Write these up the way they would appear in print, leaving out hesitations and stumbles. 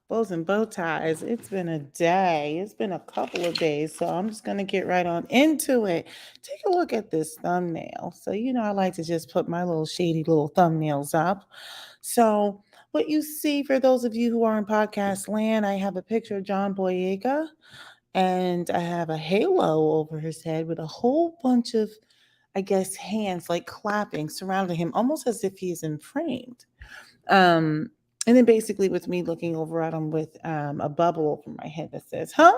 Bows and bow ties. It's been a day. It's been a couple of days. So I'm just going to get right on into it. Take a look at this thumbnail. So, I like to just put my little shady little thumbnails up. So, what you see for those of you who are in podcast land, I have a picture of John Boyega and I have a halo over his head with a whole bunch of, I guess, hands like clapping surrounding him, almost as if he's framed. Um, and then basically with me looking over at him with a bubble over my head that says, huh?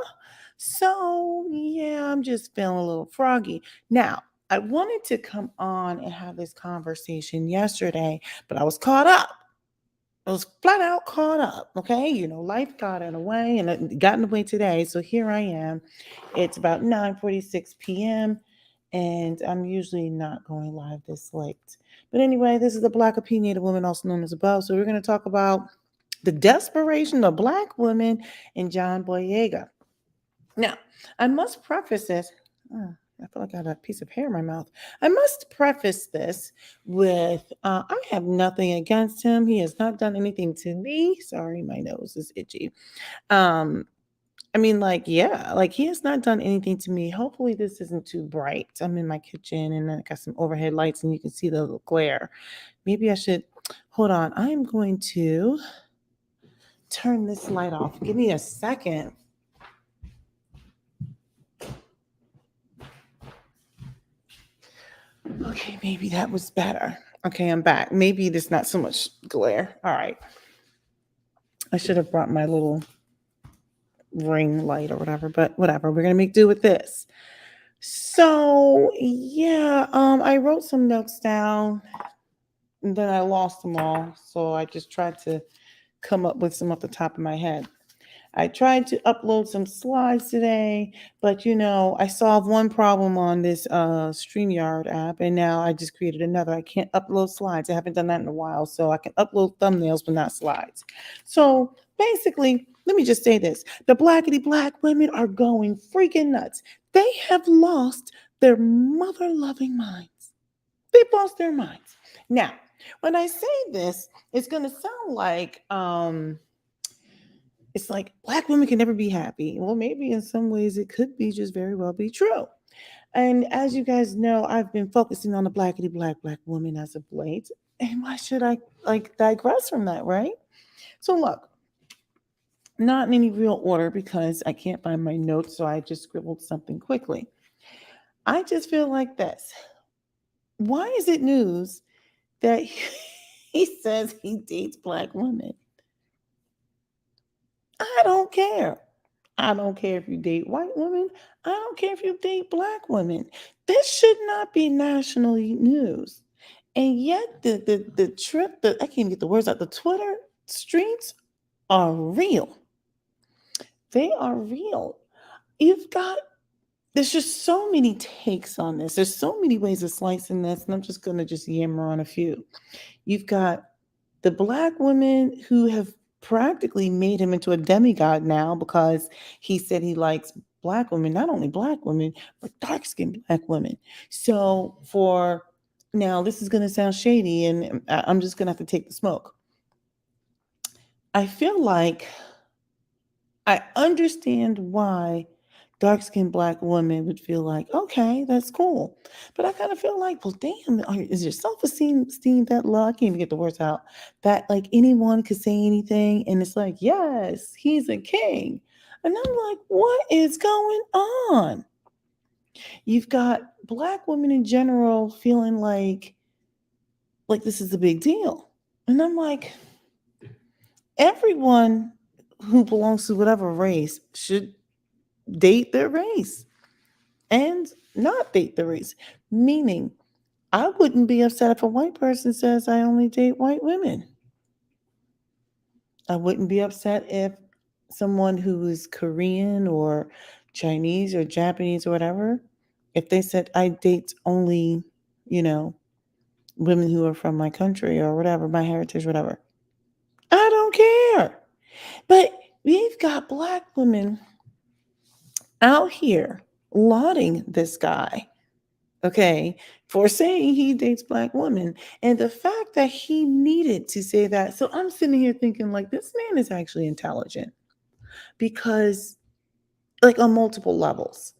So yeah, I'm just feeling a little froggy. Now, I wanted to come on and have this conversation yesterday, but I was caught up. I was flat out caught up. Okay. Life got in the way and it got in the way today. So here I am. It's about 9:46 p.m. and I'm usually not going live this late. But anyway, this is a Black opinionated woman, also known as above. So we're going to talk about the desperation of Black women and John Boyega. Now, I must preface this. I feel like I got a piece of hair in my mouth. I must preface this with I have nothing against him. He has not done anything to me. Sorry, my nose is itchy. Um, I mean, like, yeah, like he has not done anything to me. Hopefully, this isn't too bright. I'm in my kitchen and I got some overhead lights and you can see the little glare. Maybe I should hold on. I am going to turn this light off. Give me a second. Okay, maybe that was better. Okay, I'm back. Maybe there's not so much glare. All right. I should have brought my little ring light or whatever, but whatever. We're gonna make do with this. So yeah, I wrote some notes down and then I lost them all. So I just tried to come up with some off the top of my head. I tried to upload some slides today, but I solved one problem on this StreamYard app, and now I just created another. I can't upload slides. I haven't done that in a while, so I can upload thumbnails, but not slides. So basically, let me just say this: the blackity black women are going freaking nuts. They have lost their mother loving minds. They've lost their minds. Now, when I say this, it's gonna sound like it's like black women can never be happy. Well, maybe in some ways it could be just very well be true. And as you guys know, I've been focusing on the blackity black woman as of late. And why should I like digress from that, right? So look, not in any real order because I can't find my notes, so I just scribbled something quickly. I just feel like this. Why is it news that he says he dates black women? I don't care. I don't care if you date white women. I don't care if you date black women. This should not be national news. And yet the trip, I can't get the words out, the Twitter streets are real. They are real. You've got there's just so many takes on this. There's so many ways of slicing this, and I'm just gonna just yammer on a few. You've got the black women who have practically made him into a demigod now because he said he likes black women, not only black women, but dark skinned black women. So, for now, this is going to sound shady and I'm just going to have to take the smoke. I feel like I understand why dark skinned black women would feel like, okay, that's cool. But I kind of feel like, well, damn, is your self esteem that low? I can't even get the words out. That like anyone could say anything. And it's like, yes, he's a king. And I'm like, what is going on? You've got black women in general feeling like this is a big deal. And I'm like, everyone who belongs to whatever race should date their race and not date the race. Meaning, I wouldn't be upset if a white person says I only date white women. I wouldn't be upset if someone who is Korean or Chinese or Japanese or whatever, if they said I date only, you know, women who are from my country or whatever, my heritage, whatever. I don't care. But we've got black women out here lauding this guy. okay, for saying he dates black women. And the fact that he needed to say that. So I'm sitting here thinking, like, this man is actually intelligent because, like, on multiple levels.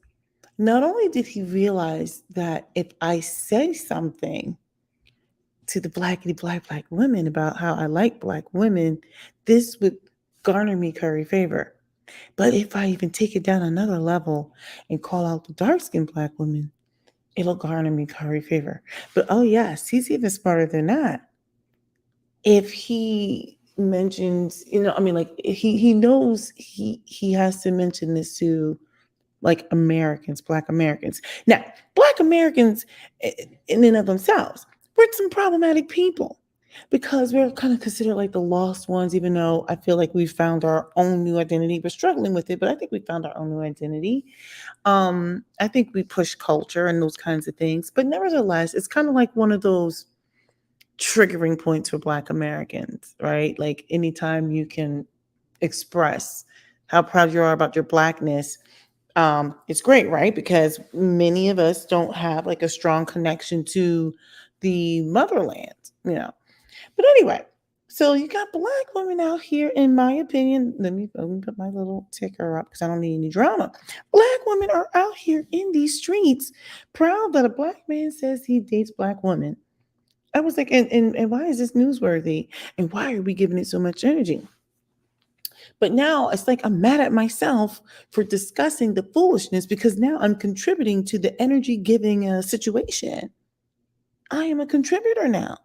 Not only did he realize that if I say something to the black women about how I like black women, this would garner me curry favor. But if I even take it down another level and call out the dark skinned black women, it'll garner me curry favor. But oh yes, he's even smarter than that. If he mentions, I mean, like he knows he has to mention this to like Americans, Black Americans. Now, Black Americans in and of themselves, we're some problematic people because we're kind of considered like the lost ones, even though I feel like we found our own new identity. We're struggling with it, but I think we found our own new identity. I think we push culture and those kinds of things, but nevertheless, it's kind of like one of those triggering points for Black Americans, right? Like anytime you can express how proud you are about your Blackness, it's great, right? Because many of us don't have like a strong connection to the motherland, you know. But anyway, so you got black women out here, in my opinion. Let me put my little ticker up because I don't need any drama. Black women are out here in these streets, proud that a black man says he dates black women. I was like, and why is this newsworthy? And why are we giving it so much energy? But now it's like I'm mad at myself for discussing the foolishness because now I'm contributing to the energy giving situation. I am a contributor now.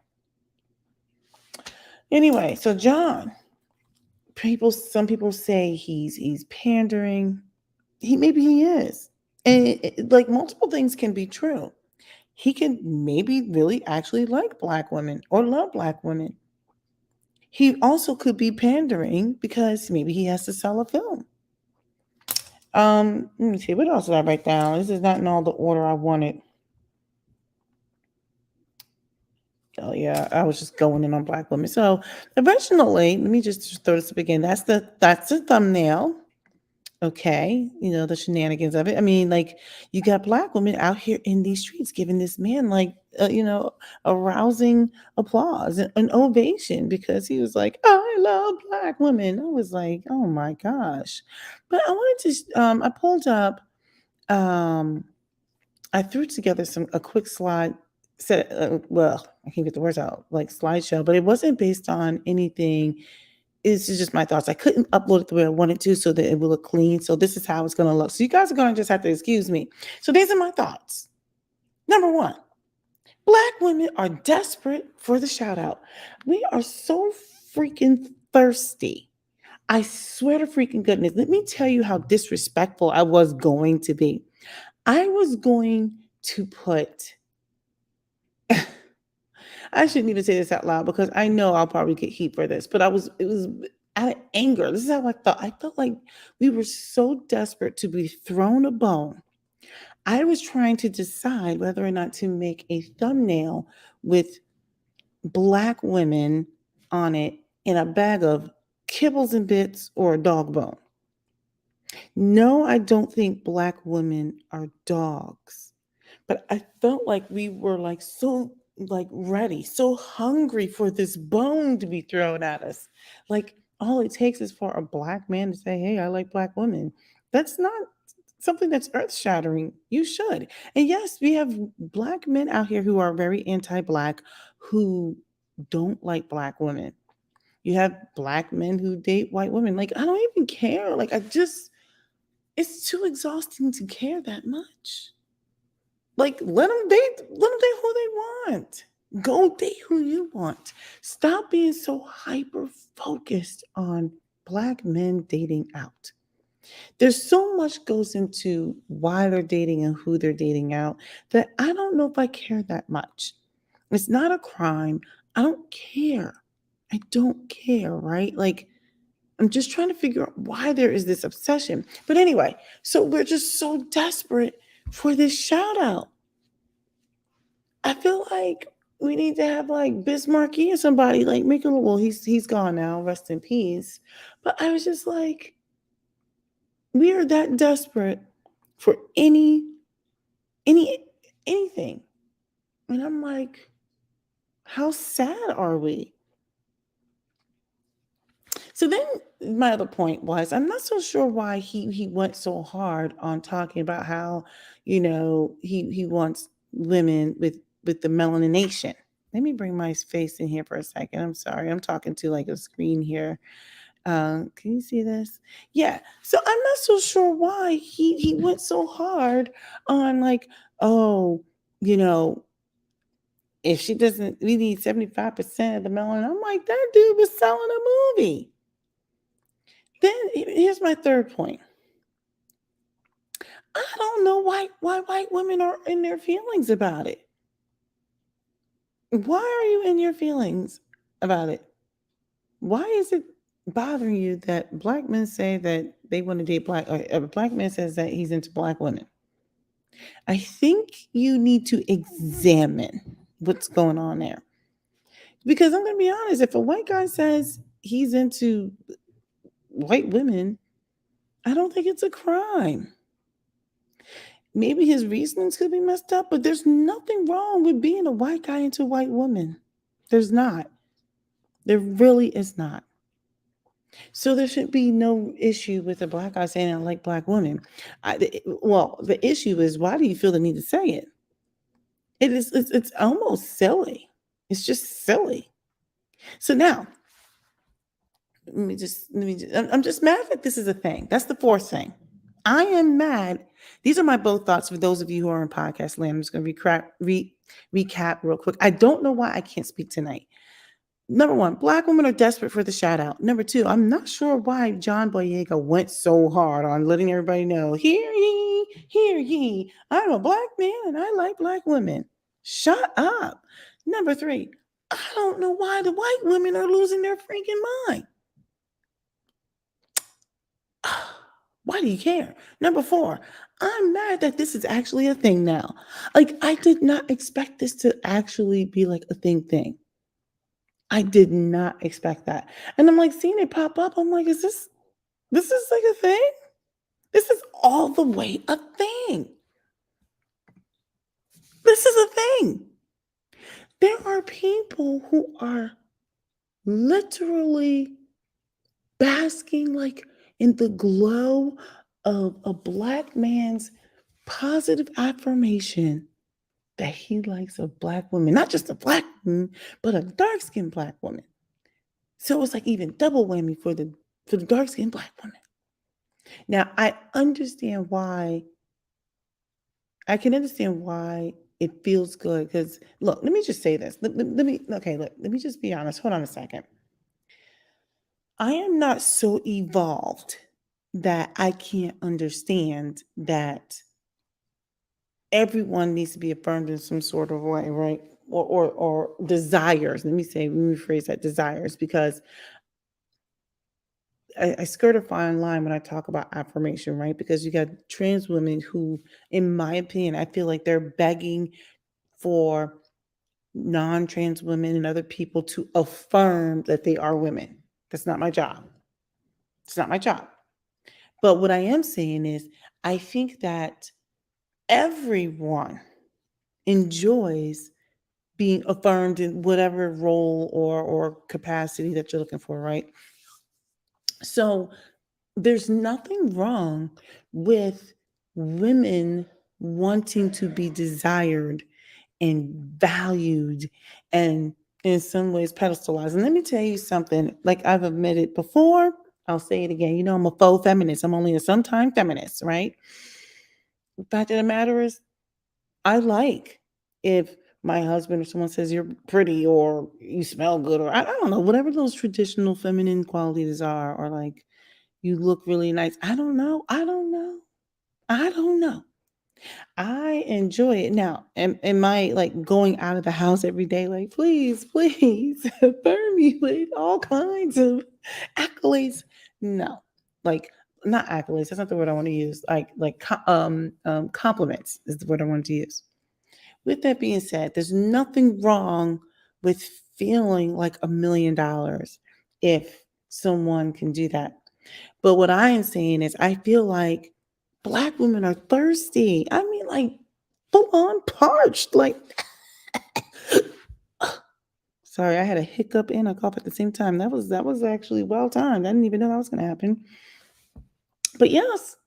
Anyway, so John, some people say he's pandering. Maybe he is. And like multiple things can be true. He can maybe really actually like black women or love black women. He also could be pandering because maybe he has to sell a film. Let me see. What else did I write down? This is not in all the order I wanted. Oh yeah, I was just going in on black women. So originally, let me just throw this up again. That's the thumbnail. Okay, the shenanigans of it. I mean, like you got black women out here in these streets giving this man like a rousing applause, an ovation because he was like, "I love black women." I was like, "Oh my gosh!" But I wanted to. I pulled up. Um, I threw together a quick slide set. Well, I can't get the words out like slideshow, but it wasn't based on anything. It's just my thoughts. I couldn't upload it the way I wanted to so that it will look clean. So this is how it's going to look. So you guys are going to just have to excuse me. So these are my thoughts. Number one, black women are desperate for the shout out. We are so freaking thirsty. I swear to freaking goodness. Let me tell you how disrespectful I was going to be. I was going to put, I shouldn't even say this out loud because I know I'll probably get heat for this, but it was out of anger. This is how I felt. I felt like we were so desperate to be thrown a bone. I was trying to decide whether or not to make a thumbnail with black women on it in a bag of kibbles and bits or a dog bone. No, I don't think black women are dogs. But I felt like we were like so like ready, so hungry for this bone to be thrown at us. Like all it takes is for a black man to say, "Hey, I like black women." That's not something that's earth-shattering. You should. And yes, we have black men out here who are very anti-black who don't like black women. You have black men who date white women. Like I don't even care. Like it's too exhausting to care that much. Like, let them date who they want. Go date who you want. Stop being so hyper focused on black men dating out. There's so much goes into why they're dating and who they're dating out that I don't know if I care that much. It's not a crime. I don't care. I don't care, right? Like, I'm just trying to figure out why there is this obsession. But anyway, so we're just so desperate for this shout out. I feel like we need to have like Bismarcky or somebody like make a little. Well, he's gone now. Rest in peace. But I was just like, we are that desperate for any anything. And I'm like, how sad are we? So then my other point was, I'm not so sure why he went so hard on talking about how, he wants women with the melanination. Let me bring my face in here for a second. I'm sorry. I'm talking to like a screen here. Can you see this? Yeah. So I'm not so sure why he went so hard on like, oh, you know, if she doesn't, we need 75% of the melanin. I'm like, that dude was selling a movie. Then here's my third point. I don't know why white women are in their feelings about it. Why are you in your feelings about it? Why is it bothering you that black men say that they want to date black, or a black man says that he's into black women? I think you need to examine what's going on there. Because I'm going to be honest, if a white guy says he's into white women, I don't think it's a crime. Maybe his reasonings could be messed up, but there's nothing wrong with being a white guy into white woman. There's not. There really is not. So there should be no issue with a black guy saying I like black women. The issue is, why do you feel the need to say it? It's almost silly. It's just silly. So now, I'm just mad that this is a thing. That's the fourth thing. I am mad. These are my both thoughts for those of you who are in podcast land. I'm just going to recap real quick. I don't know why I can't speak tonight. Number one, black women are desperate for the shout out. Number two, I'm not sure why John Boyega went so hard on letting everybody know, hear ye, I'm a black man and I like black women. Shut up. Number three, I don't know why the white women are losing their freaking mind. Why do you care? Number four, I'm mad that this is actually a thing now. Like, I did not expect this to actually be like a thing. I did not expect that. And I'm like seeing it pop up. I'm like, this is like a thing? This is all the way a thing. This is a thing. There are people who are literally basking like in the glow of a black man's positive affirmation that he likes a black woman, not just a black woman, but a dark-skinned black woman. So it's like even double whammy for the dark-skinned black woman. Now I can understand why it feels good, because look, let me just say this. Let me just be honest. Hold on a second. I am not so evolved that I can't understand that everyone needs to be affirmed in some sort of way, right? Or desires. Let me rephrase that, desires, because I skirt a fine line when I talk about affirmation, right? Because you got trans women who, in my opinion, I feel like they're begging for non-trans women and other people to affirm that they are women. That's not my job. It's not my job. But what I am saying is, I think that everyone enjoys being affirmed in whatever role or capacity that you're looking for, right? So there's nothing wrong with women wanting to be desired and valued and in some ways pedestalized. And let me tell you something, like I've admitted before, I'll say it again. I'm a faux feminist. I'm only a sometime feminist, right? The fact of the matter is, I like if my husband or someone says you're pretty or you smell good, or I don't know, whatever those traditional feminine qualities are, or like you look really nice. I don't know. I don't know. I don't know. I enjoy it. Now, am I like going out of the house every day, like, please affirm me with all kinds of accolades? No, like, not accolades. That's not the word I want to use. Compliments is the word I wanted to use. With that being said, there's nothing wrong with feeling like $1 million if someone can do that. But what I am saying is, I feel like black women are thirsty. I mean, like full on parched. Like, sorry, I had a hiccup and a cough at the same time. That was actually well timed. I didn't even know that was going to happen. But yes,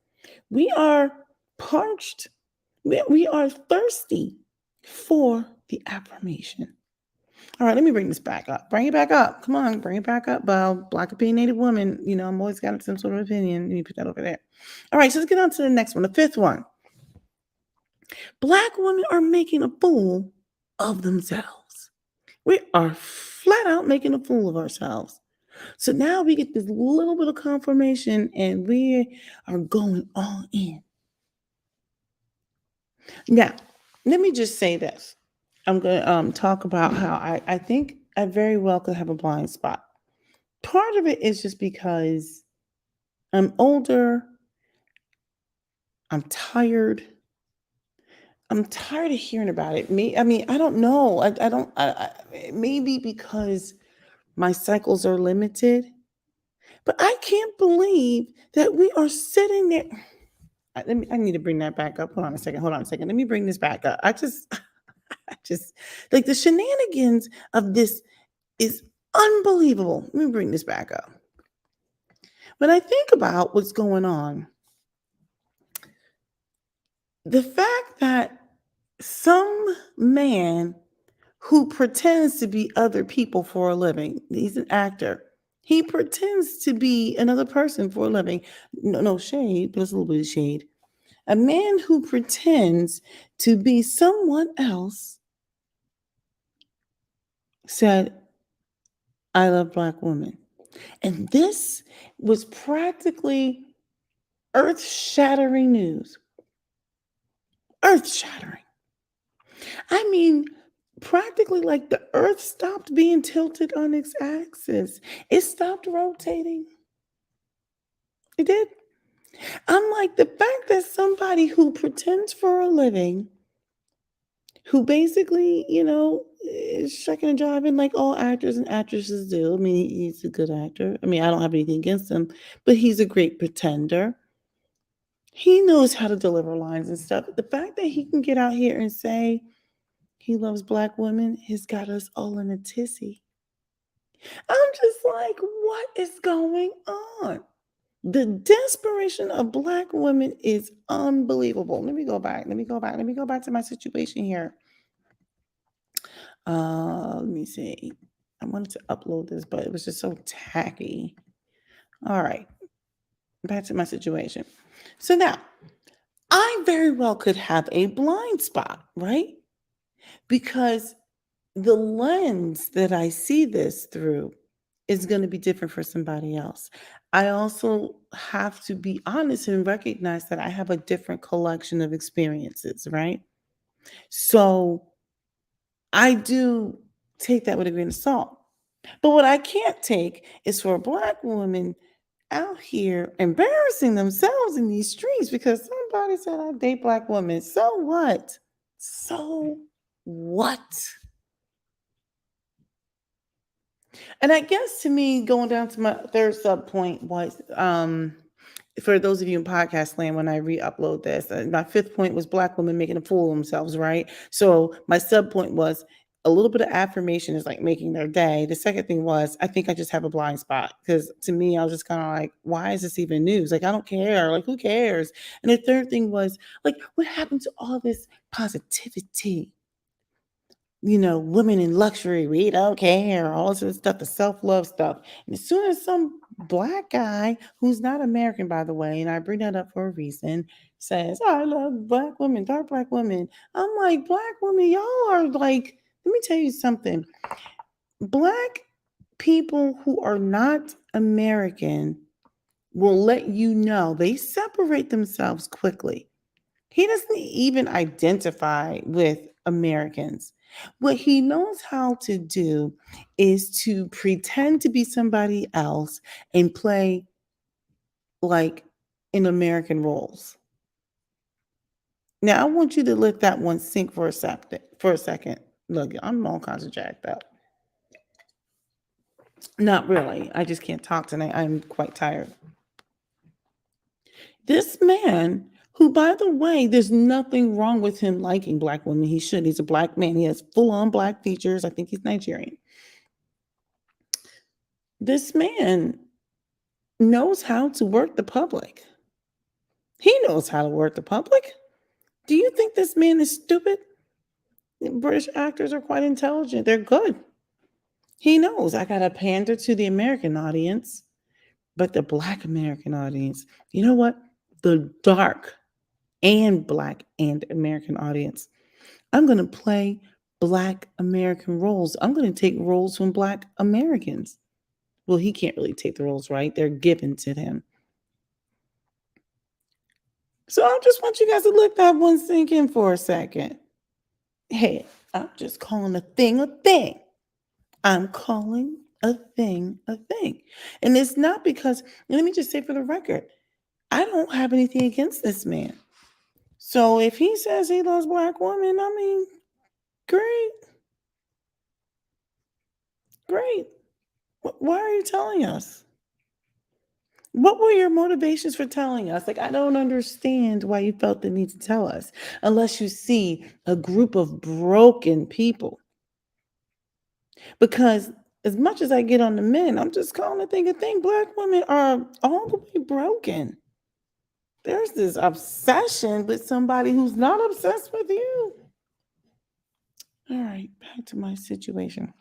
we are parched. We are thirsty for the affirmation. All right, let me bring this back up. Bring it back up. Come on, bring it back up, Bow. Black opinionated woman. I'm always got some sort of opinion. You put that over there. All right, so let's get on to the next one, the fifth one. Black women are making a fool of themselves. We are flat out making a fool of ourselves. So now we get this little bit of confirmation and we are going all in. Now, let me just say this. I'm going to talk about how I think I very well could have a blind spot. Part of it is just because I'm older, I'm tired. I'm tired of hearing about it. I don't know. I don't. Maybe because my cycles are limited, but I can't believe that we are sitting there. I need to bring that back up. Hold on a second. Hold on a second. Let me bring this back up. I just like the shenanigans of this is unbelievable. Let me bring this back up. When I think about what's going on, the fact that some man who pretends to be other people for a living, he's an actor. He pretends to be another person for a living. No shade, but it's a little bit of shade. A man who pretends to be someone else said, I love Black women. And this was practically earth shattering news. Earth shattering. I mean, practically like the earth stopped being tilted on its axis, it stopped rotating. It did. I'm like, the fact that somebody who pretends for a living, who basically, is shucking and jiving like all actors and actresses do. I mean, he's a good actor. I mean, I don't have anything against him, but he's a great pretender. He knows how to deliver lines and stuff. The fact that he can get out here and say he loves Black women has got us all in a tizzy. I'm just like, what is going on? The desperation of Black women is unbelievable. Let me go back. Let me go back. Let me go back to my situation here. Let me see. I wanted to upload this, but it was just so tacky. All right. Back to my situation. So now, I very well could have a blind spot, right? Because the lens that I see this through is going to be different for somebody else. I also have to be honest and recognize that I have a different collection of experiences, right? So I do take that with a grain of salt. But what I can't take is for a Black woman out here embarrassing themselves in these streets because somebody said I date Black women. So what? So what? And I guess to me, going down to my third sub point was for those of you in podcast land, when I re-upload this, my fifth point was Black women making a fool of themselves, right? So my sub point was a little bit of affirmation is like making their day. The second thing was I think I just have a blind spot because to me, I was just kind of like, why is this even news? Like, I don't care. Like, who cares? And the third thing was like, what happened to all this positivity? Women in luxury, we don't care, all this other stuff, the self-love stuff. And as soon as some Black guy who's not American, by the way, and I bring that up for a reason, says, oh, I love Black women, dark Black women. I'm like, Black women, y'all are like, let me tell you something. Black people who are not American will let you know they separate themselves quickly. He doesn't even identify with Americans. What he knows how to do is to pretend to be somebody else and play like in American roles. Now, I want you to let that one sink for a second. Look, I'm all kinds of jacked up. Not really. I just can't talk tonight. I'm quite tired. This man who, by the way, there's nothing wrong with him liking black women. He should. He's a black man. He has full on black features. I think he's Nigerian. This man knows how to work the public. He knows how to work the public. Do you think this man is stupid? British actors are quite intelligent. They're good. He knows I got to pander to the American audience, but the black American audience, you know what? The dark and black and American audience. I'm going to play black American roles. I'm going to take roles from black Americans. Well, he can't really take the roles, right? They're given to him. So I just want you guys to let that one sink in for a second. Hey, I'm just calling a thing a thing. I'm calling a thing a thing. And it's not because, let me just say for the record, I don't have anything against this man. So if he says he loves black women, I mean, great. Great. Why are you telling us? What were your motivations for telling us? Like, I don't understand why you felt the need to tell us unless you see a group of broken people. Because as much as I get on the men, I'm just calling a thing a thing. Black women are all the way broken. There's this obsession with somebody who's not obsessed with you. All right, back to my situation.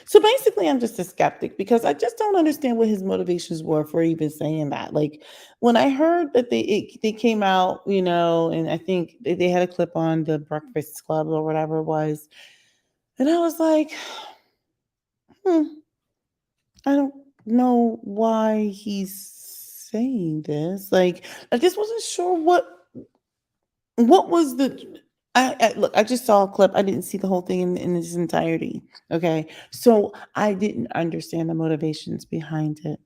So basically, I'm just a skeptic because I just don't understand what his motivations were for even saying that. Like when I heard that they came out, and I think they had a clip on the Breakfast Club or whatever it was, and I was like, hmm, I don't know why he's saying this. Like I just wasn't sure what was the. Look, I just saw a clip. I didn't see the whole thing in its entirety. Okay. So I didn't understand the motivations behind it.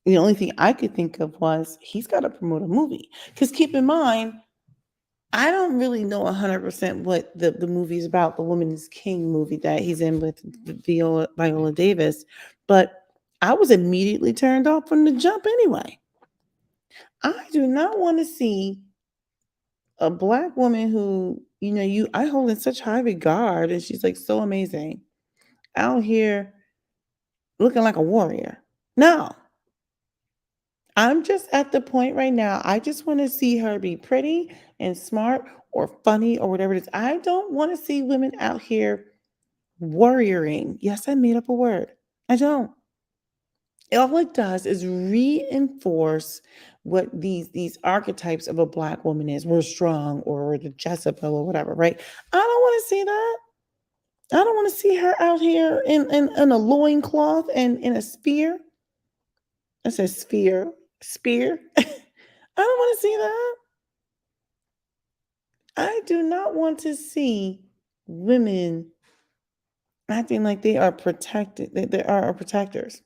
The only thing I could think of was he's got to promote a movie. Because keep in mind, I don't really know 100% what the movie is about, the Woman is King movie that he's in with Viola Davis. But I was immediately turned off from the jump anyway. I do not want to see a black woman who, I hold in such high regard, and she's like so amazing, out here looking like a warrior. No, I'm just at the point right now. I just want to see her be pretty and smart or funny or whatever it is. I don't want to see women out here warrioring. Yes, I made up a word. I don't. All it does is reinforce what these archetypes of a black woman is. We're strong, or we're the Jezebel or whatever, right? I don't want to see that. I don't want to see her out here in a loincloth and in a spear. I said sphere. Spear. I don't want to see that. I do not want to see women acting like they are protected, that they are our protectors.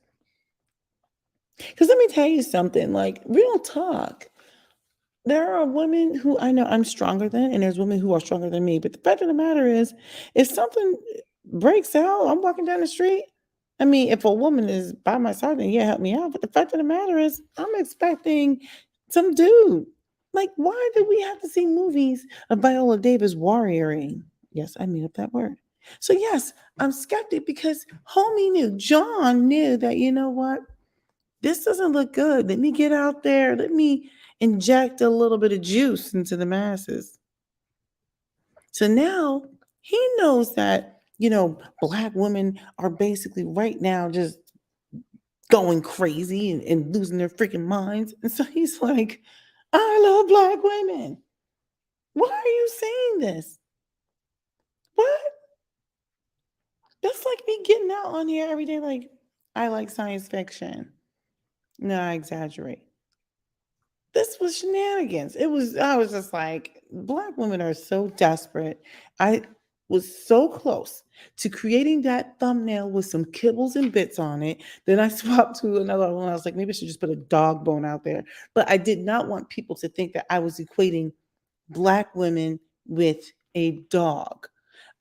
Because let me tell you something, like real talk. There are women who I know I'm stronger than, and there's women who are stronger than me. But the fact of the matter is, if something breaks out, I'm walking down the street. I mean, if a woman is by my side, then yeah, help me out. But the fact of the matter is, I'm expecting some dude. Like, why do we have to see movies of Viola Davis warrioring? Yes, I made up that word. So yes, I'm skeptic because homie knew, John knew that, you know what? This doesn't look good. Let me get out there. Let me inject a little bit of juice into the masses. So now he knows that, black women are basically right now just going crazy and losing their freaking minds. And so he's like, I love black women. Why are you saying this? What? That's like me getting out on here every day, like, I like science fiction. No, I exaggerate. This was shenanigans. I was just like, black women are so desperate. I was so close to creating that thumbnail with some kibbles and bits on it. Then I swapped to another one. I was like, maybe I should just put a dog bone out there. But I did not want people to think that I was equating black women with a dog.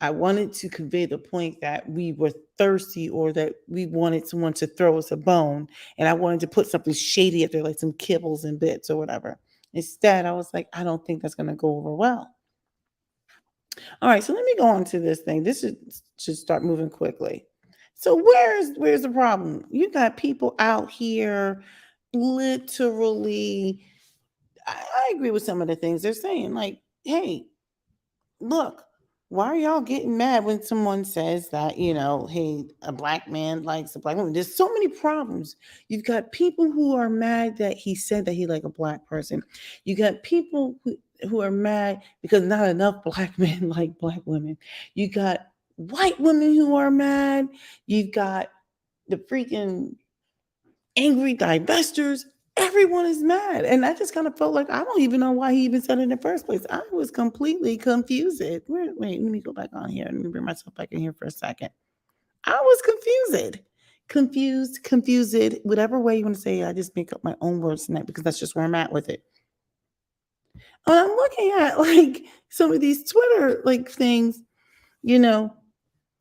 I wanted to convey the point that we were thirsty or that we wanted someone to throw us a bone. And I wanted to put something shady up there, like some kibbles and bits or whatever. Instead, I was like, I don't think that's going to go over well. All right, so let me go on to this thing. Should start moving quickly. So where's the problem? You got people out here literally. I agree with some of the things they're saying. Like, hey, look, why are y'all getting mad when someone says that, hey, a black man likes a black woman? There's so many problems. You've got people who are mad that he said that he like a black person. You got people who are mad because not enough black men like black women. You got white women who are mad. You've got the freaking angry divestors. Everyone is mad. And I just kind of felt like I don't even know why he even said it in the first place. I was completely confused. Wait, let me go back on here. Let me bring myself back in here for a second. I was confused. Confused, whatever way you want to say it. I just make up my own words tonight because that's just where I'm at with it. And I'm looking at like some of these Twitter like things, you know,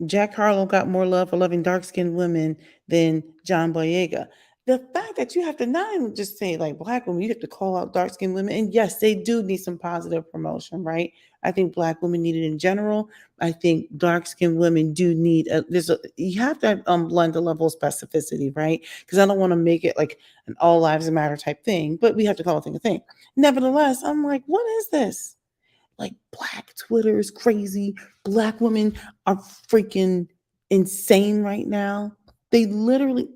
Jack Harlow got more love for loving dark skinned women than John Boyega. The fact that you have to not even just say like black women, you have to call out dark skinned women. And yes, they do need some positive promotion, right? I think black women need it in general. I think dark skinned women do need you have to blend a level of specificity, right? Because I don't want to make it like an all lives matter type thing, but we have to call a thing a thing. Nevertheless, I'm like, what is this? Like black Twitter is crazy. Black women are freaking insane right now. They literally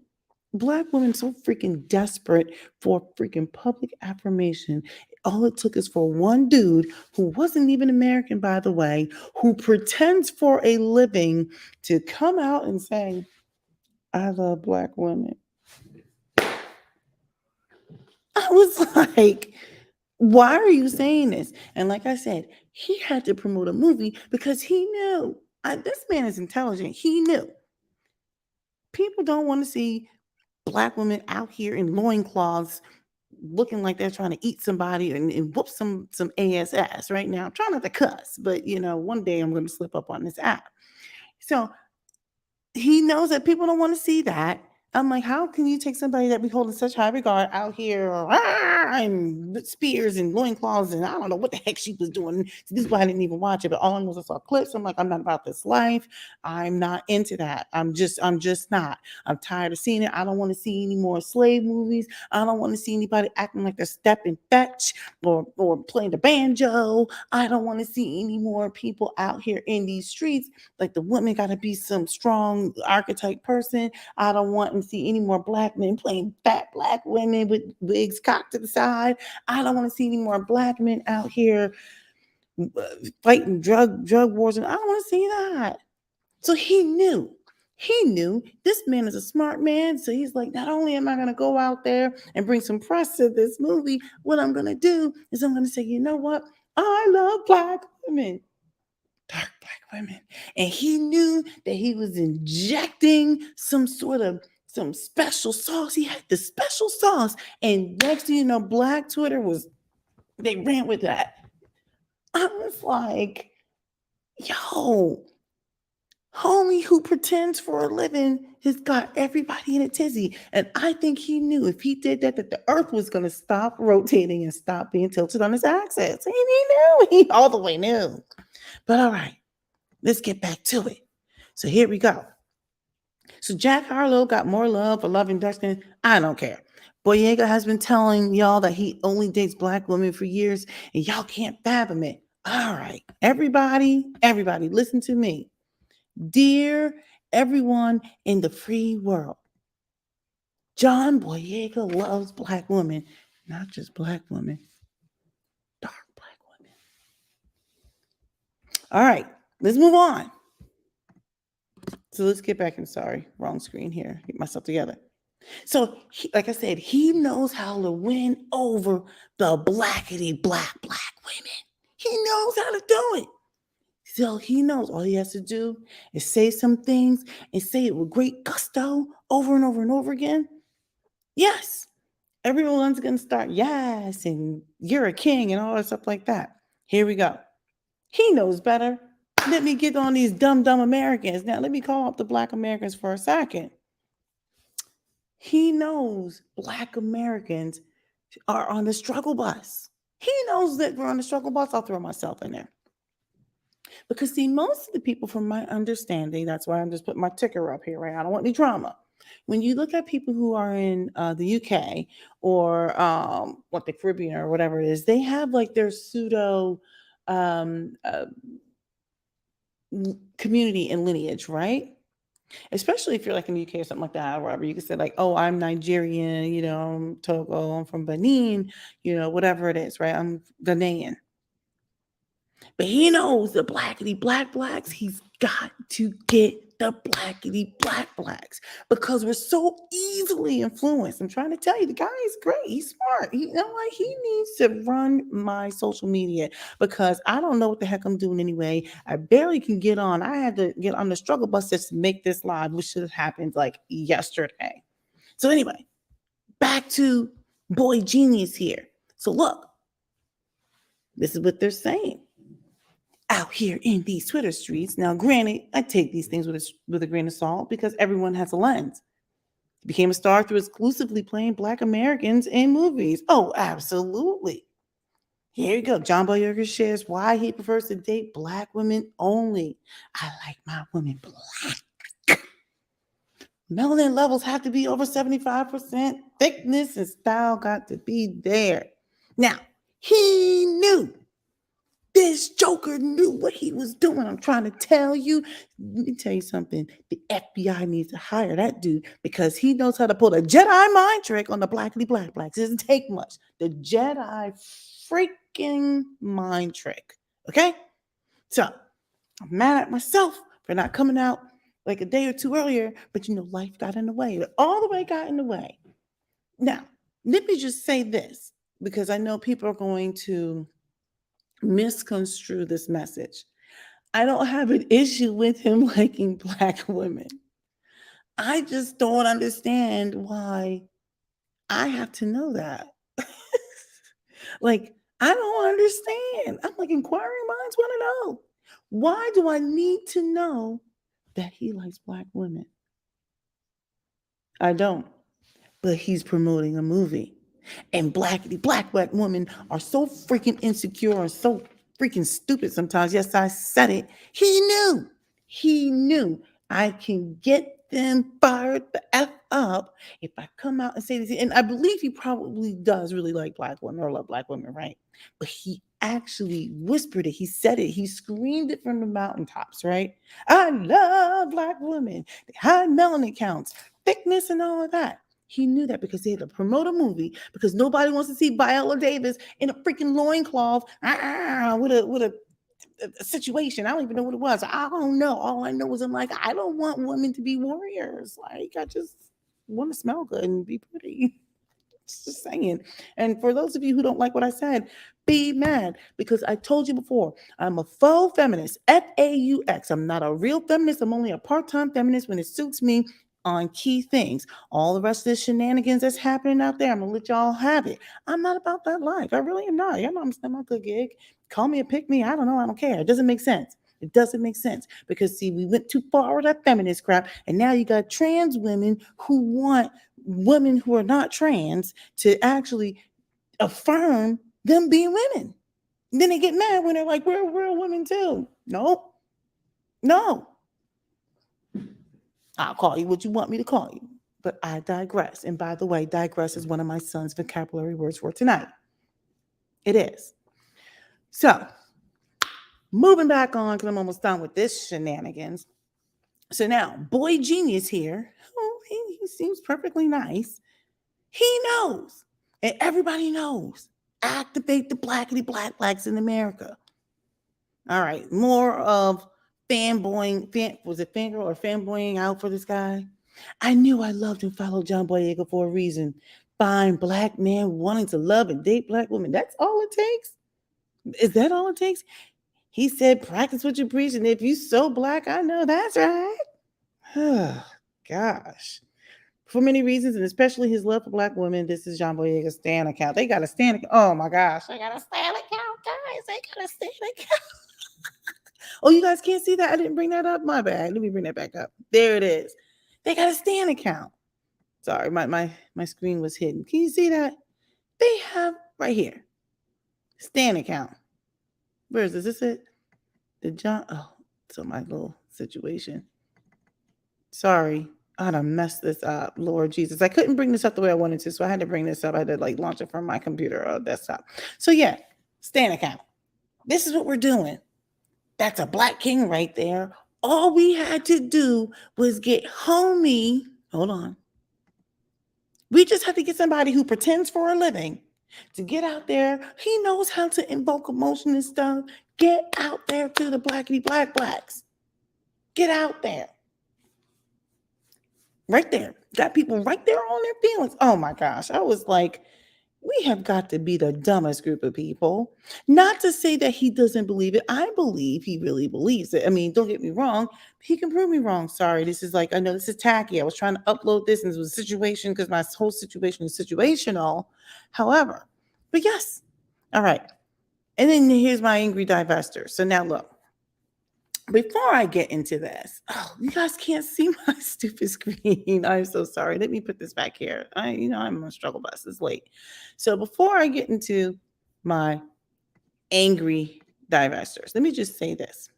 black women so freaking desperate for freaking public affirmation. All it took is for one dude who wasn't even American, by the way, who pretends for a living to come out and say, I love black women. I was like, why are you saying this? And like I said, he had to promote a movie because he knew this man is intelligent. He knew people don't want to see black women out here in loincloths looking like they're trying to eat somebody and whoop some ass right now. I'm trying not to cuss, but one day I'm going to slip up on this app. So he knows that people don't want to see that. I'm like, how can you take somebody that we hold in such high regard out here and spears and loincloths and I don't know what the heck she was doing. This is why I didn't even watch it, but all I know is I saw clips. I'm like, I'm not about this life. I'm not into that. I'm just not. I'm tired of seeing it. I don't want to see any more slave movies. I don't want to see anybody acting like they're stepping fetch or playing the banjo. I don't want to see any more people out here in these streets like the woman got to be some strong archetype person. I don't want to see any more black men playing fat black women with wigs cocked to the side. I don't want to see any more black men out here fighting drug wars, and I don't want to see that. So he knew. He knew this man is a smart man. So he's like, not only am I going to go out there and bring some press to this movie, what I'm going to do is I'm going to say, you know what? I love black women. Dark black women. And he knew that he was injecting some special sauce. He had the special sauce. And next thing you know, Black Twitter they ran with that. I was like, yo, homie who pretends for a living has got everybody in a tizzy. And I think he knew if he did that the earth was going to stop rotating and stop being tilted on its axis. And he knew. He all the way knew. But all right. Let's get back to it. So here we go. So Jack Harlow got more love for loving Dustin. I don't care. Boyega has been telling y'all that he only dates black women for years, and y'all can't fathom it. All right, everybody, listen to me. Dear everyone in the free world, John Boyega loves black women, not just black women, dark black women. All right, let's move on. So let's get back. Sorry, wrong screen here. Get myself together. So, like I said, he knows how to win over the blackity black women. He knows how to do it. So he knows all he has to do is say some things and say it with great gusto over and over and over again. Yes, everyone's going to start, yes, and you're a king and all that stuff like that. Here we go. He knows better. Let me get on these dumb Americans. Now, let me call up the black Americans for a second. He knows black Americans are on the struggle bus. He knows that we're on the struggle bus. I'll throw myself in there. Because see, most of the people, from my understanding, that's why I'm just putting my ticker up here, right? I don't want any drama. When you look at people who are in the UK or what the Caribbean or whatever it is, they have like their pseudo um, uh, community and lineage, right? Especially if you're like in the UK or something like that, or whatever. You can say like, "Oh, I'm Nigerian, I'm Togo, I'm from Benin, whatever it is, right? I'm Ghanaian." But he knows the blackity black blacks. He's got to get the blackity black blacks because we're so easily influenced. I'm trying to tell you, the guy is great. He's smart. He needs to run my social media because I don't know what the heck I'm doing anyway. I barely can get on. I had to get on the struggle bus just to make this live, which should have happened like yesterday. So anyway, back to Boy Genius here. So look, this is what they're saying out here in these Twitter streets. Now, granted, I take these things with a grain of salt because everyone has a lens. He became a star through exclusively playing Black Americans in movies. Oh, absolutely. Here you go. John Boyega shares why he prefers to date Black women only. I like my women Black. Melanin levels have to be over 75%. Thickness and style got to be there. Now, he knew. This Joker knew what he was doing. I'm trying to tell you. Let me tell you something. The FBI needs to hire that dude because he knows how to pull a Jedi mind trick on the blackity black blacks. It doesn't take much. The Jedi freaking mind trick. Okay? So I'm mad at myself for not coming out like a day or two earlier, but life got in the way. All the way got in the way. Now, let me just say this because I know people are going to misconstrue this message. I don't have an issue with him liking Black women. I just don't understand why I have to know that. Like, I don't understand. I'm like, inquiring minds want to know. Why do I need to know that he likes Black women? I don't. But he's promoting a movie. And black women are so freaking insecure and so freaking stupid sometimes. Yes, I said it. He knew I can get them fired the F up if I come out and say this. And I believe he probably does really like Black women or love Black women, right? But he actually whispered it. He said it. He screamed it from the mountaintops, right? I love Black women. The high melanin counts, thickness, and all of that. He knew that because they had to promote a movie because nobody wants to see Viola Davis in a freaking loincloth with a situation. I don't even know what it was. I don't know. All I know is I'm like, I don't want women to be warriors. Like, I just want to smell good and be pretty. Just saying. And for those of you who don't like what I said, be mad because I told you before, I'm a faux feminist, FAUX. I'm not a real feminist. I'm only a part-time feminist when it suits me on key things. All the rest of the shenanigans that's happening out there, I'm gonna let y'all have it. I'm not about that life. I really am not. Y'all know I'm not a good gig. Call me a pick me. I don't know. I don't care. It doesn't make sense. It doesn't make sense because see, we went too far with that feminist crap, and now you got trans women who want women who are not trans to actually affirm them being women. And then they get mad when they're like, we're women too. No. I'll call you what you want me to call you. But I digress. And by the way, digress is one of my son's vocabulary words for tonight. It is. So, moving back on, because I'm almost done with this shenanigans. So now, Boy Genius here, he seems perfectly nice. He knows, and everybody knows. Activate the blackity black blacks in America. All right, more of was it fangirl or fanboying out for this guy? I knew I loved and followed John Boyega for a reason. Fine Black man wanting to love and date Black women. That's all it takes? Is that all it takes? He said, practice what you preach, and if you so Black, I know that's right. Gosh. For many reasons, and especially his love for Black women, this is John Boyega's Stan account. They got a Stan account. Oh my gosh. They got a Stan account, guys. They got a Stan account. Oh, you guys can't see that? I didn't bring that up. My bad. Let me bring that back up. There it is. They got a Stan account. Sorry, my screen was hidden. Can you see that? They have right here. Stan account. Where is this? Is this it? The John. Oh, so my little situation. Sorry. I done messed this up. Lord Jesus. I couldn't bring this up the way I wanted to, so I had to bring this up. I had to like launch it from my computer or desktop. So yeah, Stan account. This is what we're doing. That's a black king right there. All we had to do was get homie. Hold on. We just have to get somebody who pretends for a living to get out there. He knows how to invoke emotion and stuff. Get out there to the blackity black blacks. Get out there. Right there. Got people right there on their feelings. Oh my gosh. I was like, we have got to be the dumbest group of people. Not to say that he doesn't believe it. I believe he really believes it. I mean, don't get me wrong. He can prove me wrong. Sorry. This is like, I know this is tacky. I was trying to upload this and it was a situation because my whole situation is situational. However, but yes. All right. And then here's my angry divester. So now look. Before I get into this, oh, you guys can't see my stupid screen. I'm so sorry. Let me put this back here. I'm on a struggle bus. It's late. So before I get into my angry divestors, let me just say this.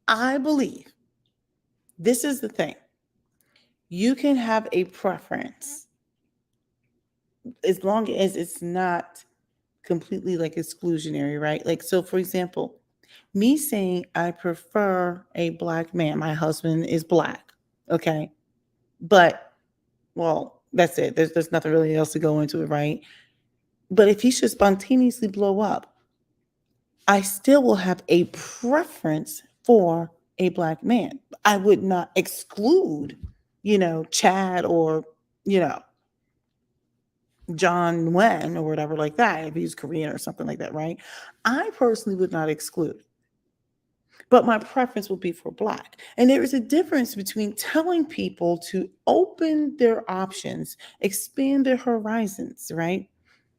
I believe this is the thing. You can have a preference as long as it's not completely like exclusionary, right? Like, so for example, me saying I prefer a black man, my husband is black, okay? But, well, that's it. There's nothing really else to go into it, right? But if he should spontaneously blow up, I still will have a preference for a black man. I would not exclude, Chad or, you know, John Nguyen or whatever like that, if he's Korean or something like that, right? I personally would not exclude, but my preference would be for black. And there is a difference between telling people to open their options, expand their horizons, right?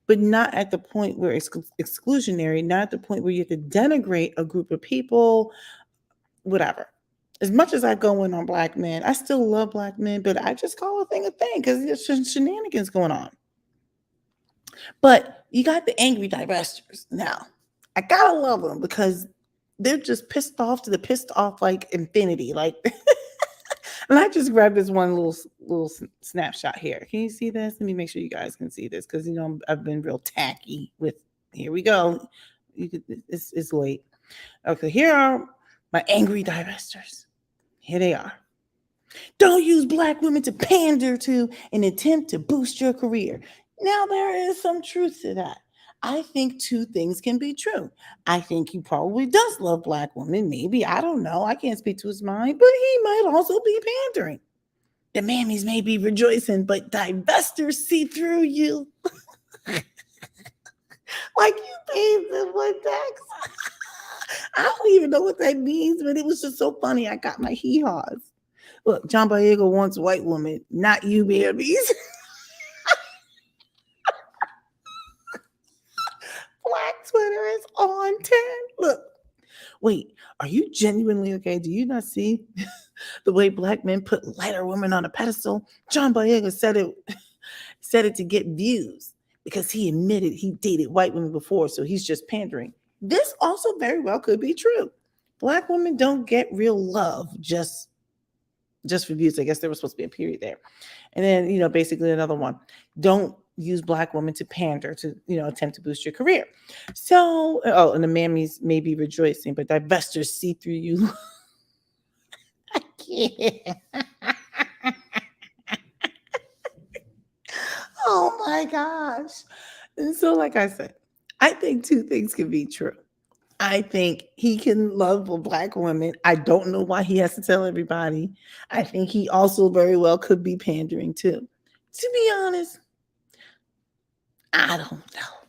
But not at the point where it's exclusionary, not at the point where you have to denigrate a group of people, whatever. As much as I go in on black men, I still love black men, but I just call a thing because there's shenanigans going on. But you got the angry divestors. Now, I gotta love them because they're just pissed off to the pissed off like infinity. Like, and I just grabbed this one little snapshot here. Can you see this? Let me make sure you guys can see this because I've been real tacky with. Here we go. It's late. Okay, here are my angry divestors. Here they are. Don't use black women to pander to an attempt to boost your career. Now, there is some truth to that. I think two things can be true. I think he probably does love black women. Maybe. I don't know. I can't speak to his mind, but he might also be pandering. The mammies may be rejoicing, but divestors see through you. Like you paid them with tax. I don't even know what that means, but it was just so funny. I got my hee-haws. Look, John Boyega wants white woman, not you, babies. Black Twitter is on 10. Look, wait, are you genuinely okay? Do you not see the way black men put lighter women on a pedestal? John Boyega said it to get views because he admitted he dated white women before, so he's just pandering. This also very well could be true. Black women don't get real love just for views. I guess there was supposed to be a period there. And then, basically another one. Don't use black women to pander to, attempt to boost your career. So, and the mammies may be rejoicing, but divestors see through you. I can't. Oh my gosh. And so, like I said, I think two things can be true. I think he can love a black woman. I don't know why he has to tell everybody. I think he also very well could be pandering too. To be honest, I don't know.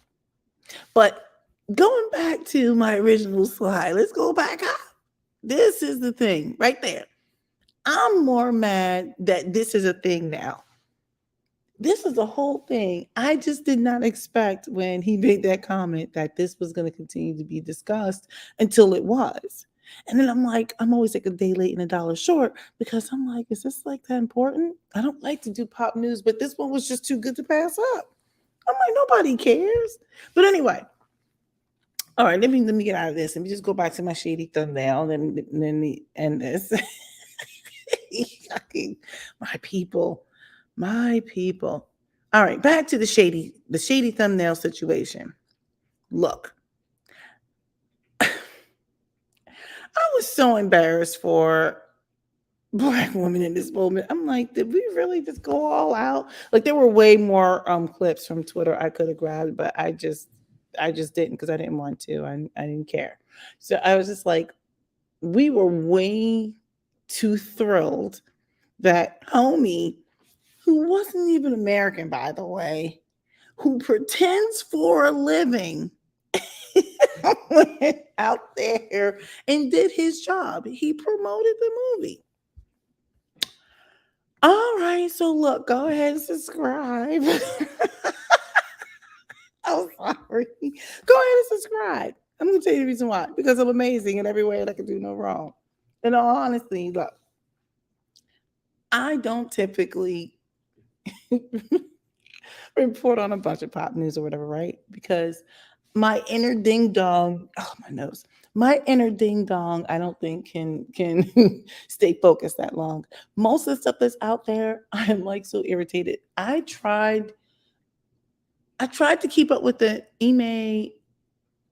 But going back to my original slide, let's go back up. This is the thing right there. I'm more mad that this is a thing now. This is the whole thing. I just did not expect when he made that comment that this was going to continue to be discussed until it was. And then I'm always like a day late and a dollar short because I'm like, is this like that important? I don't like to do pop news, but this one was just too good to pass up. I'm like, nobody cares. But anyway, all right, let me get out of this. Let me just go back to my shady thumbnail and then end this. My people, my people. All right, back to the shady thumbnail situation. Look, I was so embarrassed for Black women in this moment. I'm like, did we really just go all out? Like there were way more clips from Twitter I could have grabbed, but I just didn't because I didn't want to. I didn't care. So I was just like, we were way too thrilled that homie, who wasn't even American, by the way, who pretends for a living, went out there and did his job. He promoted the movie. All right, so look, go ahead and subscribe. I'm sorry. Go ahead and subscribe. I'm going to tell you the reason why. Because I'm amazing in every way and I can do no wrong. In all honesty, look, I don't typically report on a bunch of pop news or whatever, right? Because my inner ding dong, oh my nose, my inner ding dong, I don't think can stay focused that long. Most of the stuff that's out there, I'm like so irritated. I tried to keep up with the Ime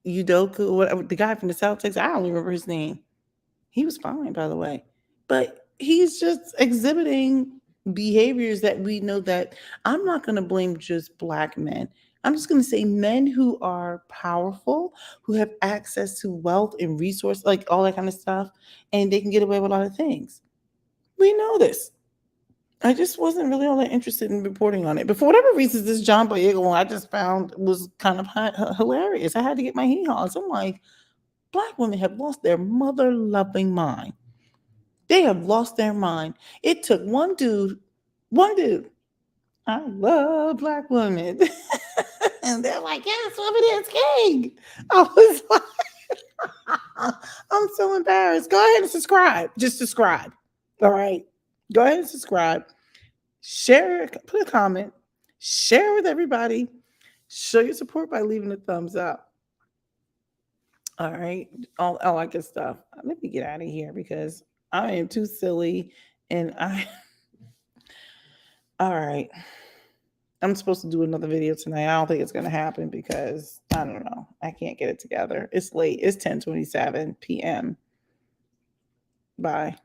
Udoka, whatever, the guy from the South Texas. I don't even remember his name. He was fine, by the way. But he's just exhibiting behaviors that we know that I'm not going to blame just Black men. I'm just going to say men who are powerful, who have access to wealth and resource, like all that kind of stuff, and they can get away with a lot of things. We know this. I just wasn't really all that interested in reporting on it. But for whatever reasons, this John Boyega one I just found was kind of hilarious. I had to get my hee-haws. I'm like, Black women have lost their mother-loving mind. They have lost their mind. It took one dude. I love Black women. And they're like, yes, woman is king. I was like, I'm so embarrassed. Go ahead and subscribe. Just subscribe. All right. Go ahead and subscribe. Share, put a comment, share with everybody. Show your support by leaving a thumbs up. All right. All that good stuff. Let me get out of here because I am too silly and all right. I'm supposed to do another video tonight. I don't think it's gonna happen because I don't know. I can't get it together. It's late. It's 10:27 p.m. Bye.